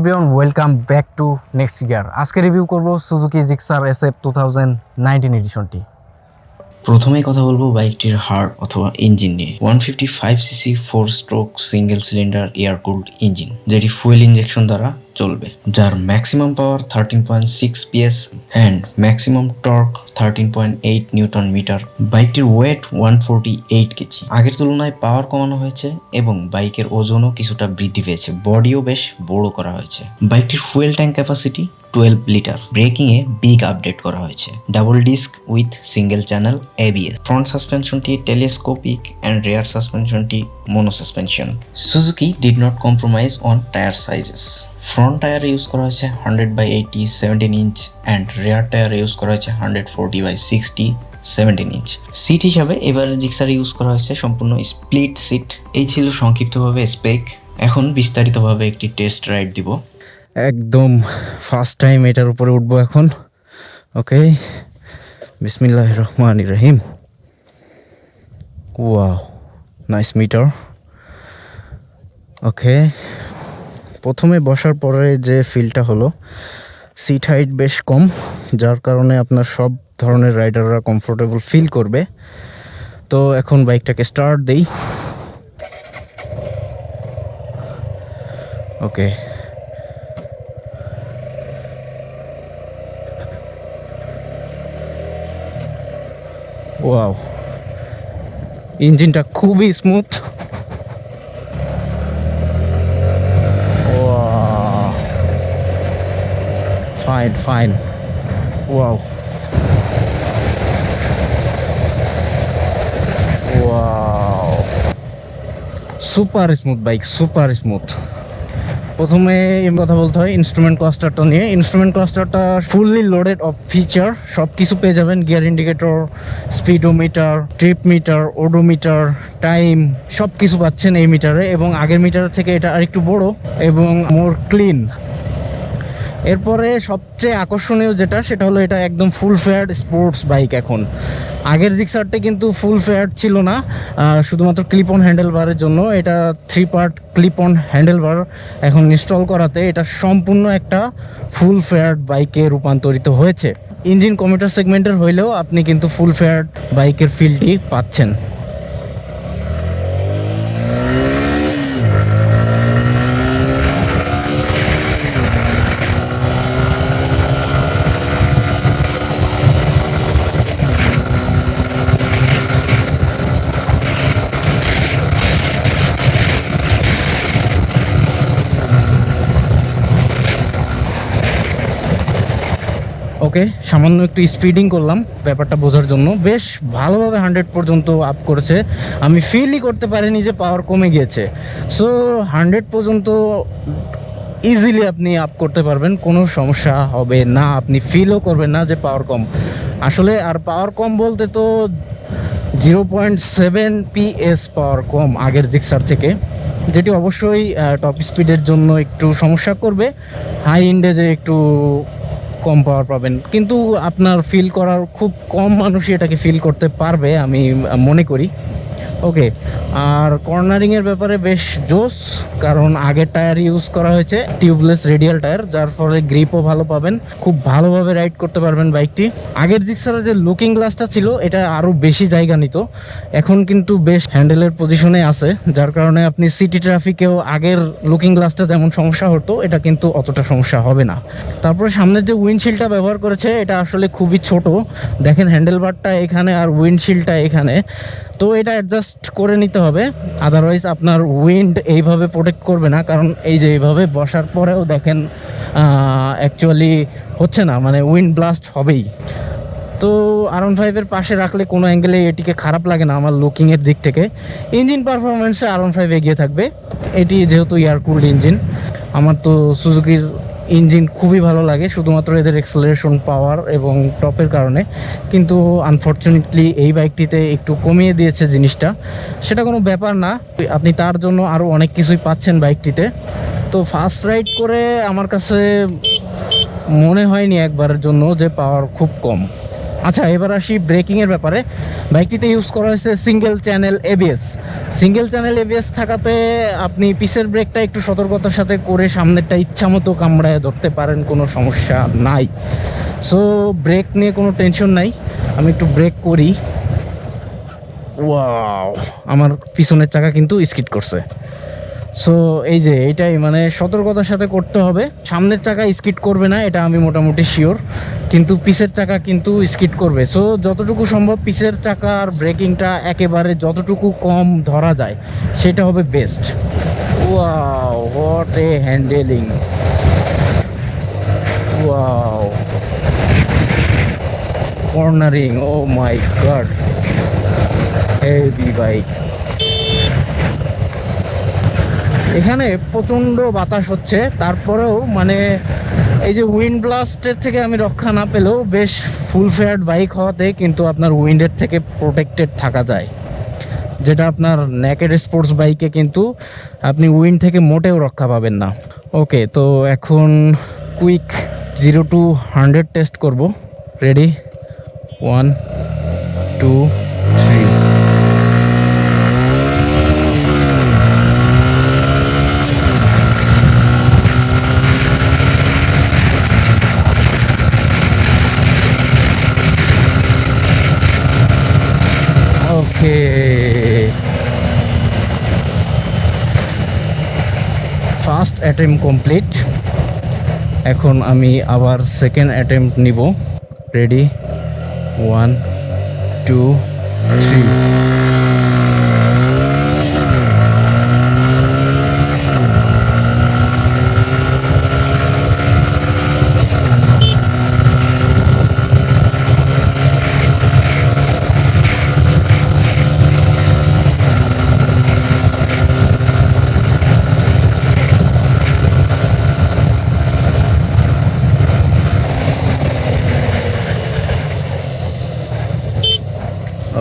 Everyone, welcome back to next year. আজকে review করব Suzuki Gixxer SF 2019 এডিশনটি। প্রথমেই কথা বলবো বাইকটির হার্ড অথবা ইঞ্জিন নিয়ে। 155cc 4 stroke single cylinder air cooled engine, যেটি ফুয়েল ইঞ্জেকশন দ্বারা চলবে, যার maximum power 13.6 PS and maximum torque 13.8 newton metre. বাইকটির ওয়েট 148 কেজি। আগের তুলনায় পাওয়ার কমানো হয়েছে এবং বাইকের ওজনও কিছুটা বৃদ্ধি পেয়েছে, বডিও বেশ বড় করা হয়েছে। বাইকটির fuel tank capacity 12 litre. Braking এ বিগ আপডেট করা হয়েছে, double disc with single channel ABS। Front সাসপেনশনটি টেলিস্কোপিক অ্যান্ড রেয়ার সাসপেনশনটি mono suspension. Suzuki did not compromise on tyre sizes. Front tyre use করা হয়েছে 100/80 17 inch and rear tyre use করা হয়েছে 140/60 17 inch. Seat হিসাবে এবার জিক্সার ইউজ করা হয়েছে সম্পূর্ণ স্প্লিট সিট। এই ছিল সংক্ষিপ্তভাবে স্পেক। এখন বিস্তারিতভাবে একটি টেস্ট রাইড দিব। একদম ফার্স্ট টাইম এটার উপরে উঠবো এখন। ওকে, বিসমিল্লাহির রহমানির রহিম। Wow, nice meter. ওকে, প্রথমে বসার পরে যে ফিলটা হলো, সিট হাইট বেশ কম, যার কারণে আপনার সব ধরনের রাইডাররা কমফোর্টেবল ফিল করবে। তো এখন বাইকটাকে স্টার্ট দেই। ওকে, ওয়াও, ইঞ্জিনটা খুবই smooth. Fine fine, wow wow, super smooth bike, super smooth. প্রথমে কথা বলতে হয় ইনস্ট্রুমেন্ট ক্লাস্টারটা নিয়ে। ইনস্ট্রুমেন্ট ক্লাস্টারটা ফুললি লোডেড অফ ফিচার, সব কিছু পেয়ে যাবেন। Gear indicator, speedometer, trip meter, odometer, time, সব কিছু পাচ্ছেন এই মিটারে, এবং আগের মিটার থেকে এটা আরেকটু বড় এবং মোর ক্লিন। এরপরে সবচেয়ে আকর্ষণীয় যেটা, সেটা হলো এটা একদম ফুল ফেয়ার্ড স্পোর্টস বাইক এখন। আগের জিক্সারটা কিন্তু ফুল ফেয়ার্ড ছিল না, শুধুমাত্র ক্লিপ অন হ্যান্ডেল বারের জন্য। এটা 3 পার্ট ক্লিপ অন হ্যান্ডেল বার এখন ইনস্টল করাতে এটা সম্পূর্ণ একটা ফুল ফেয়ার্ড বাইকে রূপান্তরিত হয়েছে। ইঞ্জিন কমিউটার সেগমেন্টের হইলেও আপনি কিন্তু ফুল ফেয়ার্ড বাইকের ফিলটি পাচ্ছেন। ওকে, সামান্য একটু স্পিডিং করলাম ব্যাপারটা বোঝার জন্য। বেশ ভালোভাবে 100 পর্যন্ত আপ করেছে, আমি ফিলই করতে পারিনি যে পাওয়ার কমে গিয়েছে। সো 100 পর্যন্ত ইজিলি আপনি আপ করতে পারবেন, কোনো সমস্যা হবে না, আপনি ফিলও করবেন না যে পাওয়ার কম। আসলে আর পাওয়ার কম বলতে তো 0.7 PS পাওয়ার কম আগের জিক্সার থেকে, যেটি অবশ্যই টপ স্পিডের জন্য একটু সমস্যা করবে। হাই ইন্ডেজে একটু কম পাওয়ার পাবেন, কিন্তু আপনার ফিল করার খুব কম মানুষই এটাকে ফিল করতে পারবে আমি মনে করি। ওকে, আর কর্নারিংয়ের ব্যাপারে বেশ জোস, কারণ আগের টায়ার ইউজ করা হয়েছে টিউবলেস রেডিয়াল টায়ার, যার ফলে গ্রিপও ভালো পাবেন, খুব ভালোভাবে রাইড করতে পারবেন বাইকটি। আগের জিক্সারের যে লুকিং গ্লাসটা ছিল, এটা আরও বেশি জায়গা নিত, এখন কিন্তু বেশ হ্যান্ডেলের পজিশনে আছে, যার কারণে আপনি সিটি ট্রাফিকেও আগের লুকিং গ্লাসটা যেমন সমস্যা হতো, এটা কিন্তু অতটা সমস্যা হবে না। তারপরে সামনের যে উইন্ডশিল্ডটা ব্যবহার করেছে, এটা আসলে খুবই ছোট, দেখেন হ্যান্ডেলবারটা এখানে আর উইন্ডশিল্ডটা এখানে, তো এটা অ্যাডজাস্ট করে নিতে হবে, আদারওয়াইজ আপনার উইন্ড এইভাবে প্রোটেক্ট করবে না। কারণ এই যে এইভাবে বসার পরেও দেখেন অ্যাকচুয়ালি হচ্ছে না, মানে উইন্ড ব্লাস্ট হবেই। তো R15-এর পাশে রাখলে কোনো অ্যাঙ্গেলে এটিকে খারাপ লাগে না আমার লুকিংয়ের দিক থেকে। ইঞ্জিন পারফরমেন্সে R15 এগিয়ে থাকবে, এটি যেহেতু এয়ার কুলড ইঞ্জিন। আমার তো সুজুকির ইঞ্জিন খুবই ভালো লাগে, শুধুমাত্র এদের এক্সেলারেশন পাওয়ার এবং টপের কারণে, কিন্তু আনফর্চুনেটলি এই বাইকটিতে একটু কমিয়ে দিয়েছে জিনিসটা। সেটা কোনো ব্যাপার না, আপনি তার জন্য আরও অনেক কিছুই পাচ্ছেন বাইকটিতে। তো ফার্স্ট রাইড করে আমার কাছে মনে হয়নি একবারের জন্য যে পাওয়ার খুব কম। আচ্ছা, এবার আসি ব্রেকিংয়ের ব্যাপারে। বাইকটিতে ইউজ করা হয়েছে single channel ABS. Single channel ABS থাকাতে আপনি পিসের ব্রেকটা একটু সতর্কতার সাথে করে সামনেরটা ইচ্ছা মতো কামড়ায় ধরতে পারেন, কোনো সমস্যা নাই। সো ব্রেক নিয়ে কোনো টেনশন নাই। আমি একটু ব্রেক করি। ওয়াও, আমার পিছনের চাকা কিন্তু স্কিড করছে। সো এই যে এইটাই মানে সতর্কতার সাথে করতে হবে। সামনের চাকা স্কিড করবে না, এটা আমি মোটামুটি শিওর, কিন্তু পিছের চাকা কিন্তু স্কিড করবে। সো যতটুকু সম্ভব পিছের চাকার ব্রেকিংটা একেবারে যতটুকু কম ধরা যায় সেটা হবে best. Wow, what a handling! Wow, cornering, oh my God, heavy bike. এখানে প্রচণ্ড বাতাস হচ্ছে, তারপরেও মানে এই যে উইন্ড ব্লাস্টের থেকে আমি রক্ষা না পেলেও বেশ ফুল ফেয়ার্ড বাইক হওয়াতে কিন্তু আপনার উইন্ডের থেকে প্রোটেক্টেড থাকা যায়, যেটা আপনার নেকেড স্পোর্টস বাইকে কিন্তু আপনি উইন্ড থেকে মোটেও রক্ষা পাবেন না। ওকে, তো এখন কুইক 0 to 100 টেস্ট করব। রেডি, 1 2 3। ওকে, ফার্স্ট অ্যাটেম্প কমপ্লিট। এখন আমি আবার সেকেন্ড অ্যাটেম্প নিব। রেডি, 1 2 3।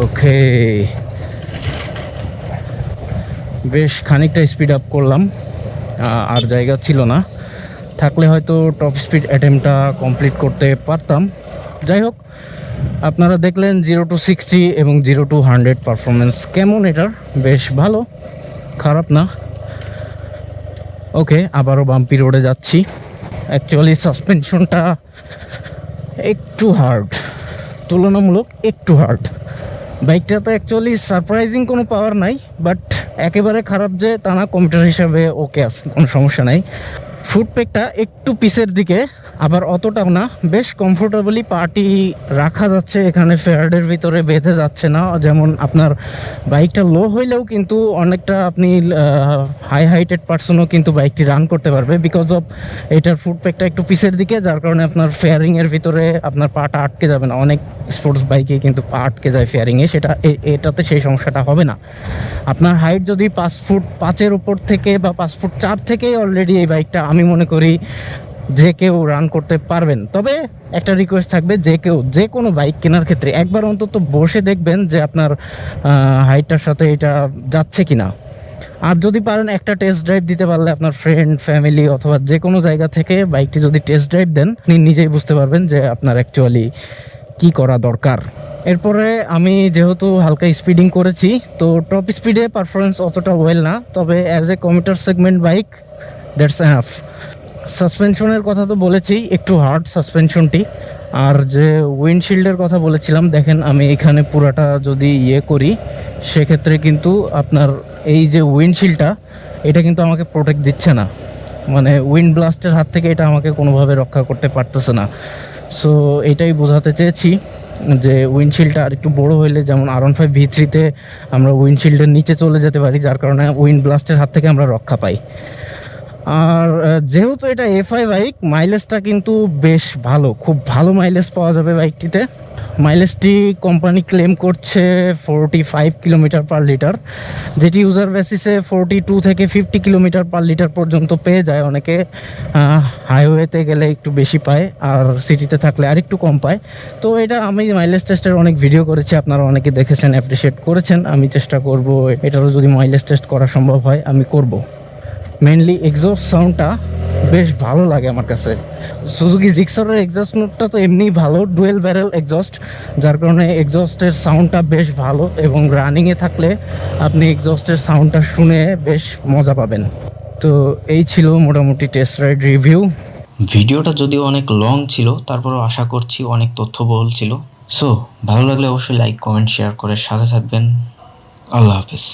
ওকে, বেশ খানিকটা স্পিড আপ করলাম, আর জায়গা ছিল না, থাকলে হয়তো টপ স্পিড অ্যাটেম্পটা কমপ্লিট করতে পারতাম। যাই হোক, আপনারা দেখলেন 0 to 60 এবং 0 to 100 পারফরমেন্স কেমন, এটার বেশ ভালো, খারাপ না। ওকে, আবারও বাম্পি রোডে যাচ্ছি। অ্যাকচুয়ালি সাসপেনশনটা একটু হার্ড, তুলনামূলক একটু হার্ড। বাইকটাতে অ্যাকচুয়ালি সারপ্রাইজিং কোনো পাওয়ার নাই, বাট একেবারে খারাপ যে তা না, কম্পিউটার হিসাবে ওকে আছে, কোনো সমস্যা নাই। ফুটপ্যাকটা একটু পিসের দিকে, আবার অতটাও না, বেশ কমফোর্টেবলি পার্টি রাখা যাচ্ছে এখানে, ফেয়ার্ডের ভিতরে বেঁধে যাচ্ছে না। যেমন আপনার বাইকটা লো হইলেও কিন্তু অনেকটা আপনি হাই হাইটেড পার্সনও কিন্তু বাইকটি রান করতে পারবে, বিকজ অফ এটার ফুটপ্যাকটা একটু পিসের দিকে, যার কারণে আপনার ফেয়ারিংয়ের ভিতরে আপনার পাটা আটকে যাবে না। অনেক স্পোর্টস বাইকে কিন্তু পা আটকে যায় ফেয়ারিংয়ে, সেটা এটাতে সেই সমস্যাটা হবে না। আপনার হাইট যদি 5 ফুট 5-এর উপর থেকে বা 5 ফুট 4 থেকেই অলরেডি এই বাইকটা আমি মনে করি যে কেউ রান করতে পারবেন। তবে একটা রিকোয়েস্ট থাকবে, যে কেউ যে কোনো বাইক কেনার ক্ষেত্রে একবার অন্তত বসে দেখবেন যে আপনার হাইটটার সাথে এটা যাচ্ছে কি না। আর যদি পারেন একটা টেস্ট ড্রাইভ দিতে পারলে আপনার ফ্রেন্ড ফ্যামিলি অথবা যে কোনো জায়গা থেকে বাইকটি যদি টেস্ট ড্রাইভ দেন, আপনি নিজেই বুঝতে পারবেন যে আপনার অ্যাকচুয়ালি কি করা দরকার। এরপরে আমি যেহেতু হালকা স্পিডিং করেছি, তো টপ স্পিডে পারফরমেন্স অতটা ওয়েল না, তবে as a commuter segment bike that's enough. সাসপেনশনের কথা তো বলেছি, একটু হার্ড সাসপেনশনটি। আর যে উইন্ডশিল্ডের কথা বলেছিলাম, দেখেন আমি এখানে পুরাটা যদি করি, সেক্ষেত্রে কিন্তু আপনার এই যে উইন্ডশিল্ডটা, এটা কিন্তু আমাকে প্রোটেক্ট দিচ্ছে না, মানে উইন্ড ব্লাস্টের হাত থেকে এটা আমাকে কোনোভাবে রক্ষা করতে পারতেছে না। সো এটাই বোঝাতে চেয়েছি যে উইন্ডশিল্ডটা আর একটু বড়ো হইলে, যেমন R15 V3-তে আমরা উইন্ডশিল্ডের নিচে চলে যেতে পারি, যার কারণে উইন্ড ব্লাস্টের হাত থেকে আমরা রক্ষা পাই। আর যেহেতু এটা FI বাইক, মাইলেজটা কিন্তু বেশ ভালো, খুব ভালো মাইলেজ পাওয়া যাবে বাইকটিতে। মাইলেজটি কোম্পানি ক্লেম করছে 45 কিলোমিটার পার লিটার, যেটি ইউজার বেসিসে 42 থেকে 50 কিলোমিটার পার লিটার পর্যন্ত পেয়ে যায় অনেকে। হাইওয়েতে গেলে একটু বেশি পায়, আর সিটিতে থাকলে আর একটু কম পায়। তো এটা আমি মাইলেজ টেস্টের অনেক ভিডিও করেছি, আপনারা অনেকে দেখেছেন, অ্যাপ্রিসিয়েট করেছেন। আমি চেষ্টা করব এটারও যদি মাইলেজ টেস্ট করা সম্ভব হয় আমি করব। মেনলি এক্সস্ট সাউন্ডটা বেশ ভালো লাগে আমার কাছে। সুজুকি জিক্সারের এক্সস্ট নোটটা তো এমনিই ভালো, ডুয়েল ব্যারেল এক্সস্ট, যার কারণে এক্সস্টের সাউন্ডটা বেশ ভালো এবং রানিংয়ে থাকলে আপনি এক্সস্টের সাউন্ডটা শুনে বেশ মজা পাবেন। তো এই ছিল মোটামুটি টেস্ট রাইড রিভিউ। ভিডিওটা যদিও অনেক লং ছিল, তারপরেও আশা করছি অনেক তথ্যবহুল ছিল। সো ভালো লাগলে অবশ্যই লাইক, কমেন্ট, শেয়ার করে সাথে থাকবেন। আল্লাহ হাফেজ।